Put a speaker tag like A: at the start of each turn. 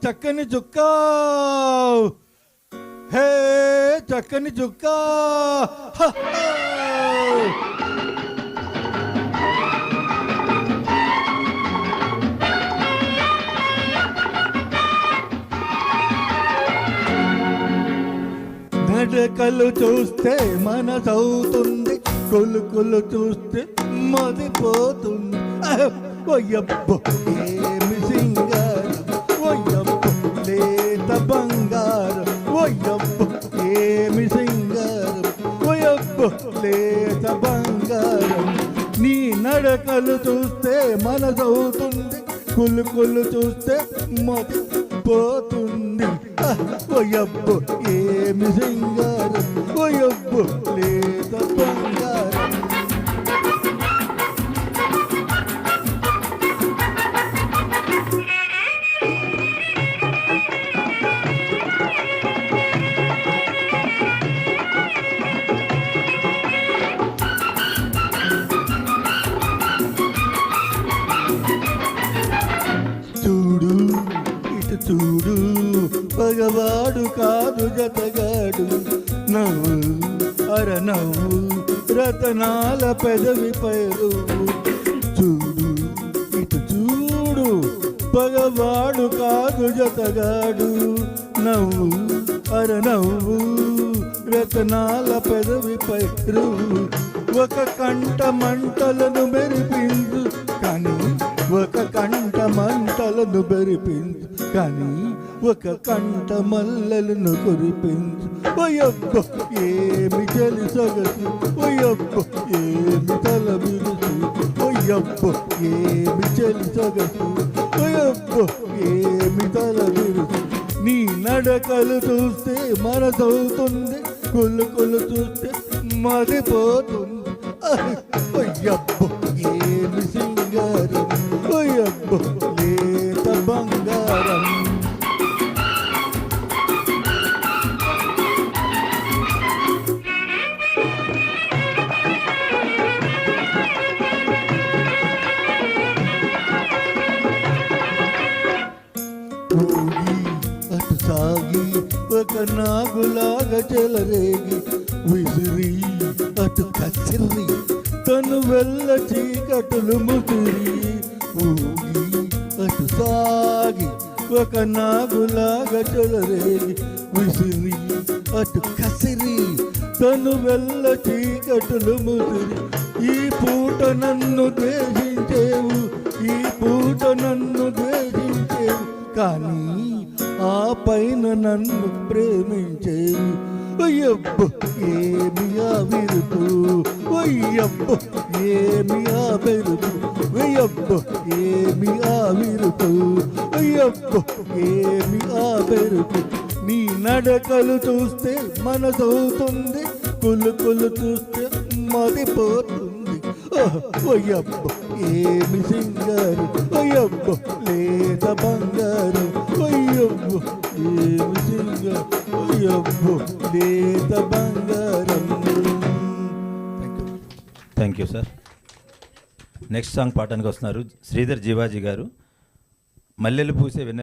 A: చక్కని చుక్క, హే చక్కని చుక్క. నడకలు చూస్తే మనసవుతుంది, కొలుకులు చూస్తే మదిపోతుంది. ఓయబ్బో ఏమి సింగారం, ఓయబ్బో లేత బంగారం, ఓయబ్బో ఏమి సింగారం, ఓయబ్బో లేత బంగారం. నీ నడకలు చూస్తే మనసవుతుంది, కొలుకులు చూస్తే మదిపోతుంది. ఓయబ్బో ఏమి సింగారం, ఓయబ్బో లేత బంగారం. చూడు ఇటు చూడు, పగవాడు కాదు జతగాడు, నవ్వు అరనవ్వు రతనాల పెదవి పైరు. చూడు ఇటు చూడు, పగవాడు కాదు జతగాడు, నవ్వు అరనవ్వు రతనాల పెదవి పైరు. ఒక కంట మంటలను మెరిపించు కానీ, ఒక కంట మంటలను బెరిపించు కానీ, ఒక కంట మల్లెలను కురిపించు. ఓయబ్బో ఏమి చలి సొగసు, ఓయబ్బో ఏమి తల బిరుసు, ఓయబ్బో ఏమి చలి సొగసు, ఓయబ్బో ఏమి తల బిరుసు. నీ నడకలు చూస్తే మనసవుతుంది, కొలుకులు చూస్తే మదిపోతుంది. ఓయబ్బో ఏమి సింగారం, ఓయబ్బో లేత బంగారం. ఊగి అటు సాగి ఒక నాగులాగా చెలరేగి, విసిరి అటు కసిరి తను వెళ్ళ చీకటులు ముసిరి. ఊగి అటు సాగి ఒక నాగులాగా చెలరేగి, విసిరి అటు కసిరి తను వెళ్ళ చీకటులు ముసిరి. ఈ పూట నన్ను ద్వేషించేవు, ఈ పూట నన్ను ద్వేషించేవు కానీ, ఆ పైన నన్ను ప్రేమించేవు. ఓయబ్బో ఏమి ఆ విరుపు, ఓయబ్బో ఏమి ఆ బెరుపు, ఓయబ్బో ఏమి ఆ విరుపు, ఓయబ్బో ఏమి ఆ బెరుపు. నీ నడకలు చూస్తే మనసవుతుంది, కొలుకులు చూస్తే మదిపోతుంది. ఓయబ్బో ఏమి సింగారు, ఓయబ్బో లేత బంగారు, ఓయబ్బో ఏమి సింగారు, ఓయబ్బో లేత బంగారం.
B: Thank you sir. Next song పాడడానికి వస్తున్నారు శ్రీధర్ జీవాజీ గారు. మల్లెలు పూసే